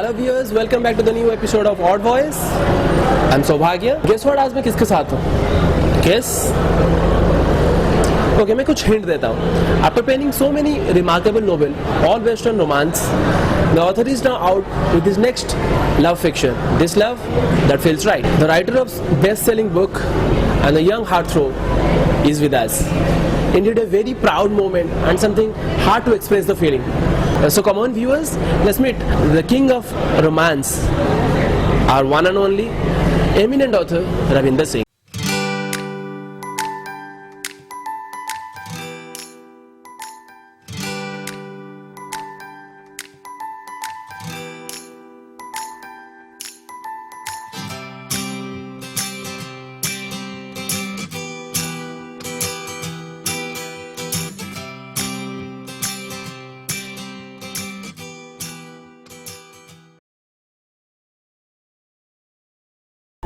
Hello viewers, welcome back to the new episode of Odd Voice. I'm Saubhagya. Guess what? आज मैं किसके साथ हूँ? Guess? Okay, मैं कुछ hint देता हूँ. After penning so many remarkable novel, all Western romance, the author is now out with his next love fiction. This love that feels right. The writer of best-selling book and the young heartthrob is with us. Indeed, a very proud moment and something hard to express the feeling. So come on viewers, let's meet the king of romance, our one and only eminent author Ravinder Singh.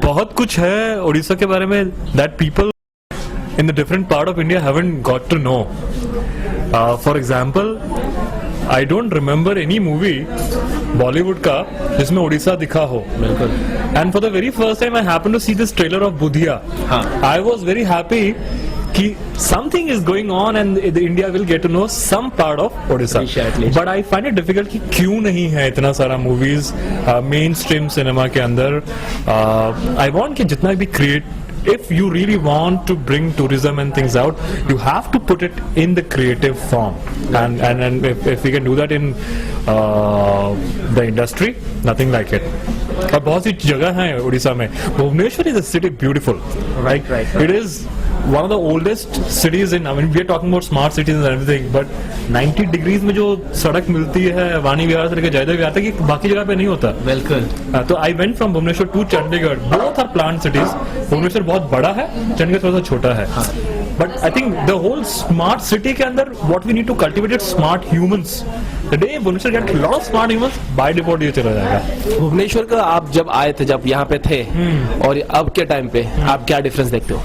बहुत कुछ है उड़ीसा के बारे में that people in the different part of India haven't got to know. For example, I don't remember any movie Bollywood का जिसमें उड़ीसा दिखा हो. बिल्कुल. And for the very first time I happened to see this trailer of Budhiya. I was very happy कि something is going on and India will get to know some part of Odisha. But I find it difficult कि क्यों नहीं है इतना सारा movies mainstream cinema के अंदर. I want कि जितना भी create, if you really want to bring tourism and things out, you have to put it in the creative form. And if we can do that in the industry, nothing like it. और बहुत सी जगह हैं उड़ीसा में. Bhubaneswar is a city beautiful. Right. It is one of the oldest cities in, I mean, we are talking about smart cities and everything, but 90 degrees में जो सड़क मिलती है वाणी विहार से लेकर जयदेव विहार तक, ये बाकी जगह पे नहीं होता. बिल्कुल. तो I went from Bhubaneswar to Chandigarh. Both are planned cities. Bhubaneswar बहुत बड़ा है, चंडीगढ़ थोड़ा सा छोटा है. But I think the whole smart city के अंदर what we need to cultivate is smart humans. The day Bhubaneswar get a lot of smart humans, by default ये चला जाएगा. भुवनेश्वर का आप जब आए थे, जब यहाँ पे थे और अब के टाइम पे आप क्या डिफरेंस देखते हो?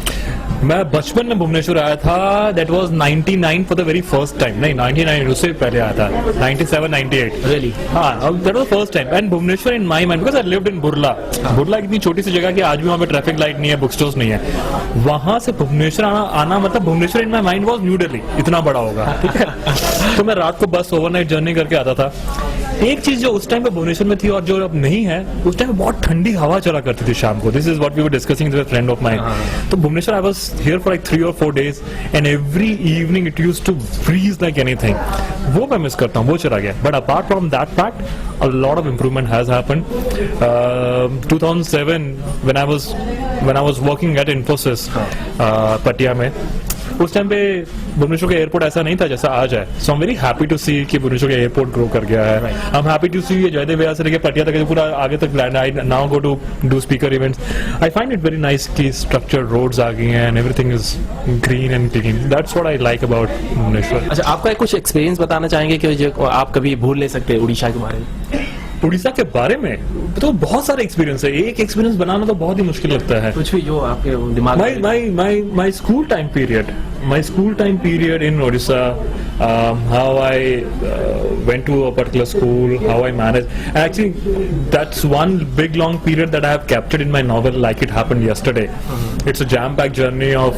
मैं बचपन में भुवनेश्वर आया था. That was 99 for the very first time. नहीं 99 उससे पहले आया था. 97, 98. Really? हाँ, that was the first time. And Bhubaneswar in my mind because I lived in बुरला. बुरला इतनी छोटी सी जगह कि आज भी वहाँ पे ट्रैफिक लाइट नहीं है, बुक स्टोर्स नहीं है. वहाँ से भुवनेश्वर आना मतलब Bhubaneswar in my mind was New Delhi. इतना बड़ा होगा. ठीक है. तो मैं रात को बस ओवरनाइट जर्नी करके आता था. एक चीज जो उस टाइम पे भुवनेश्वर में थी और जो अब नहीं है, उस टाइम पे बहुत ठंडी हवा चला करती थी शाम को. This is what we were discussing with a friend of mine. तो Bhubaneswar I was here for like 3 or 4 days and every evening it used to freeze like anything. वो मैं मिस करता हूँ, वो चला गया. But apart from that fact, a lot of improvement has happened. 2007 when I was working at Infosys पटिया में, उस टाइम पे भुवनेश्वर का एयरपोर्ट ऐसा नहीं था जैसा आज है. So I am very happy to see कि भुवनेश्वर का एयरपोर्ट ग्रो कर गया है. I am happy to see ये जयदेव विहार से लेकर पटिया तक पूरा आगे तक land. I now go to do speaker events. I find it very nice कि स्ट्रक्चर्ड रोड्स आ गई हैं and everything is green and clean. That's what I like about Bhubaneswar. अच्छा, आपका कुछ एक्सपीरियंस बताना चाहेंगे कि जो आप कभी भूल नहीं सकते उड़ीसा के बारे में? उड़ीसा के बारे में तो बहुत सारे एक्सपीरियंस है. एक एक्सपीरियंस बनाना तो बहुत ही मुश्किल लगता है. कुछ भी जो आपके दिमाग में. My school time period in Odisha, how I went to a particular school, how I managed. And actually, that's one big long period that I have captured in my novel, Like It Happened Yesterday. It's a jam-packed journey of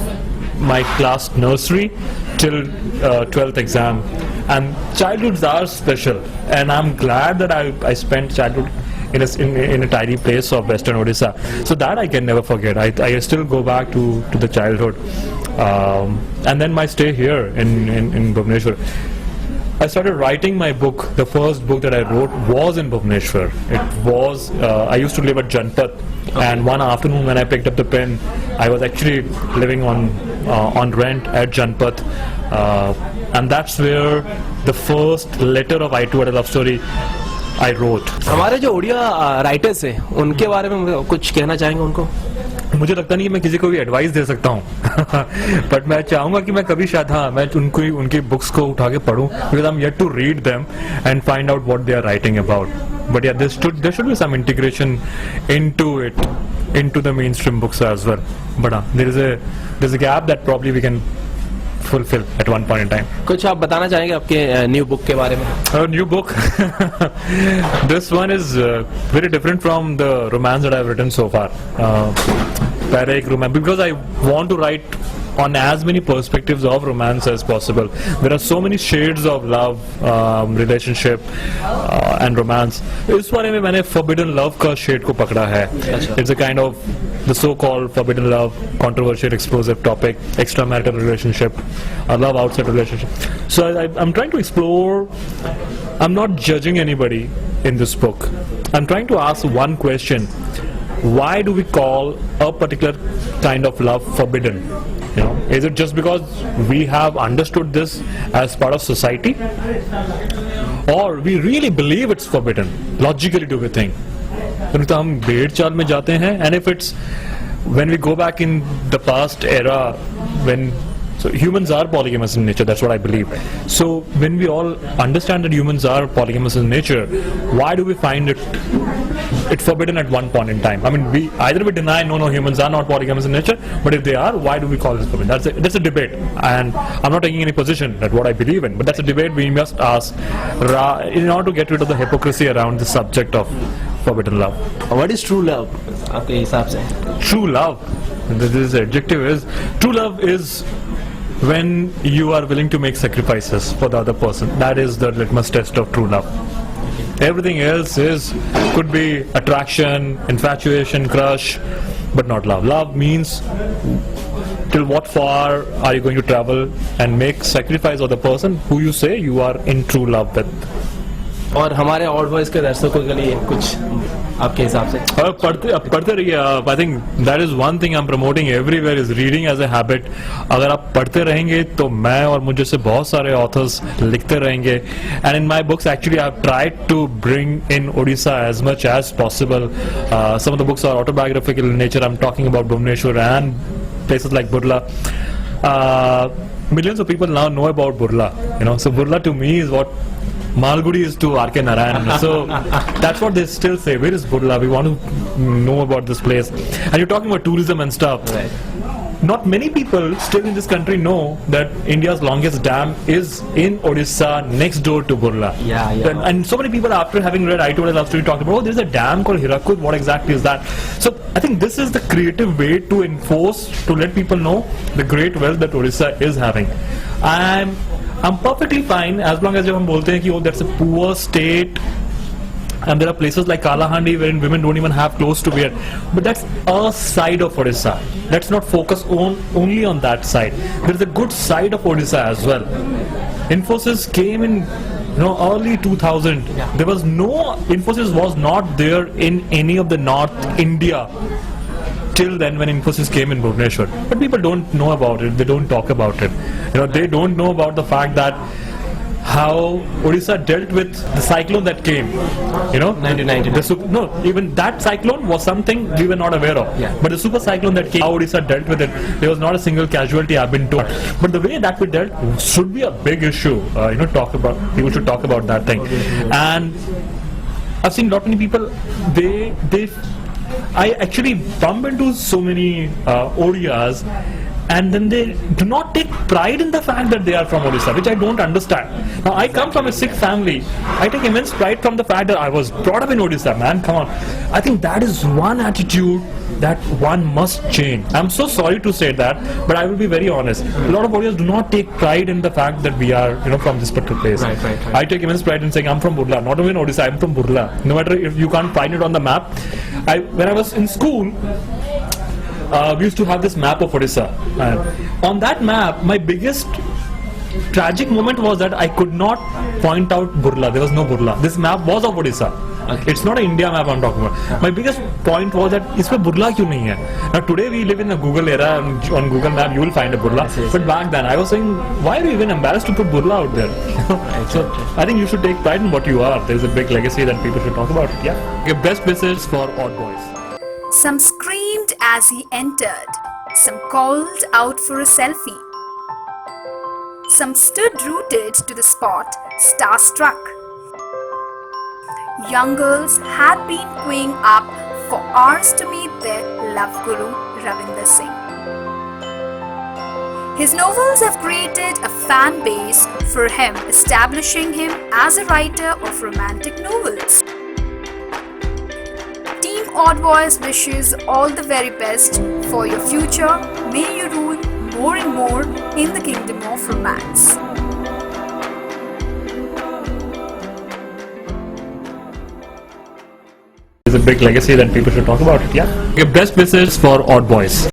my class nursery till 12th exam. And childhoods are special, and I'm glad that I spent childhood in a tidy place of Western Odisha. So that I can never forget. I still go back to the childhood, and then my stay here in Bhubaneswar. I started writing my book. The first book that I wrote was in Bhubaneswar. It was I used to live at Janpat, and one afternoon when I picked up the pen, I was actually living on rent at Janpat, and that's where the first letter of I Too Had a Love Story I wrote. हमारे जो Odia writers हैं उनके बारे में कुछ कहना चाहेंगे उनको? मुझे लगता नहीं कि मैं किसी को भी एडवाइस दे सकता हूँ. बट मैं चाहूंगा कि मैं कभी शायद मैं उनकी बुक्स को उठा के पढूं, because I'm yet to read them and find out what they are writing about. But yeah, there should be some integration into it, into the mainstream books as well. But there's a gap that probably we can fulfill at one point in time. कुछ आप बताना चाहेंगे आपके new book के बारे में? A new book. This one is very different from the romance that I've written so far. Paraic romance, because I want to write on as many perspectives of romance as possible. There are so many shades of love, relationship, and romance. इस बारे में मैंने forbidden love का shade को पकड़ा है. It's a kind of the so-called forbidden love, controversial, explosive topic, extramarital relationship, a love outside relationship. So I'm trying to explore. I'm not judging anybody in this book. I'm trying to ask one question: why do we call a particular kind of love forbidden? You know, is it just because we have understood this as part of society, or we really believe it's forbidden? Logically, do we think? तो हम भेड़ चाल में जाते हैं, and if it's when we go back in the past era, when so humans are polygamous in nature, that's what I believe. So when we all understand that humans are polygamous in nature, why do we find it forbidden at one point in time? I mean, we either deny no humans are not polygamous in nature, but if they are, why do we call this forbidden? That's a debate, and I'm not taking any position that what I believe in, but that's a debate we must ask in order to get rid of the hypocrisy around the subject of forbidden love. What is true love आपके हिसाब से? True love, this adjective is, true love is when you are willing to make sacrifices for the other person. That is the litmus test of true love. Everything else could be attraction, infatuation, crush, but not love. Love means till what far are you going to travel and make sacrifice of the person who you say you are in true love with. और हमारे odd voice के दर्शकों के लिए कुछ आपके हिसाब से? पढ़ते रहिए आप. I think that is one thing I am promoting everywhere is reading as a habit. अगर आप पढ़ते रहेंगे तो मैं और मुझे से बहुत सारे ऑथर्स लिखते रहेंगे. And in my books actually I have tried to bring in Odisha as much as possible. Some of the books are autobiographical in nature. I am talking about Bhubaneswar and places like Burla. Millions of people now know about Burla, you know. So Burla to me is what Malgudi is to R.K. Narayan. So that's what they still say. Where is Burla? We want to know about this place. And you're talking about tourism and stuff. Right. Not many people still in this country know that India's longest dam is in Odisha, next door to Burla. Yeah. And so many people, after having read I Told a Love Story, talked about, oh, there's a dam called Hirakud. What exactly is that? So I think this is the creative way to enforce, to let people know the great wealth that Odisha is having. I'm perfectly fine as long as हम बोलते हैं कि oh, that's a poor state. And there are places like Kalahandi wherein women don't even have clothes to wear. But that's a side of Odisha. Let's not focus only on that side. There is a good side of Odisha as well. Infosys came in early 2000. Yeah. There was Infosys was not there in any of the North India till then when Infosys came in Bhubaneswar. But people don't know about it. They don't talk about it. They don't know about the fact that how Odisha dealt with the cyclone that came, 1999. Even that cyclone was something we were not aware of. Yeah. But the super cyclone that came, how Odisha dealt with it, there was not a single casualty, I've been told. But the way that we dealt should be a big issue. People should talk about that thing. And I've seen lot many people, I actually bump into so many Odiyas, and then they do not take pride in the fact that they are from Odisha, which I don't understand. Now, I come from a Sikh family. I take immense pride from the fact that I was brought up in Odisha, man. Come on. I think that is one attitude that one must change. I'm so sorry to say that, but I will be very honest. A lot of Odiyas do not take pride in the fact that we are, from this particular place. Right. I take immense pride in saying I'm from Burla. Not only in Odisha, I'm from Burla. No matter if you can't find it on the map. When I was in school, we used to have this map of Odisha. On that map, my biggest tragic moment was that I could not point out Burla. There was no Burla. This map was of Odisha. Okay. It's not an India map I'm talking about. My biggest point was that इसमें Burla क्यों नहीं है? Now today we live in a Google era. On Google map you will find a Burla. Yes. But back then I was saying, why are you even embarrassed to put Burla out there? So I think you should take pride in what you are. There is a big legacy that people should talk about. Yeah. Okay, best wishes for Odd Boys. Some screamed as he entered. Some called out for a selfie. Some stood rooted to the spot, starstruck. Young girls had been queuing up for hours to meet their love guru, Ravinder Singh. His novels have created a fan base for him, establishing him as a writer of romantic novels. Team Odd Boys wishes all the very best for your future. May you rule more and more in the kingdom of romance. It's a big legacy that people should talk about it. Yeah. Okay, best wishes for Odd Boys.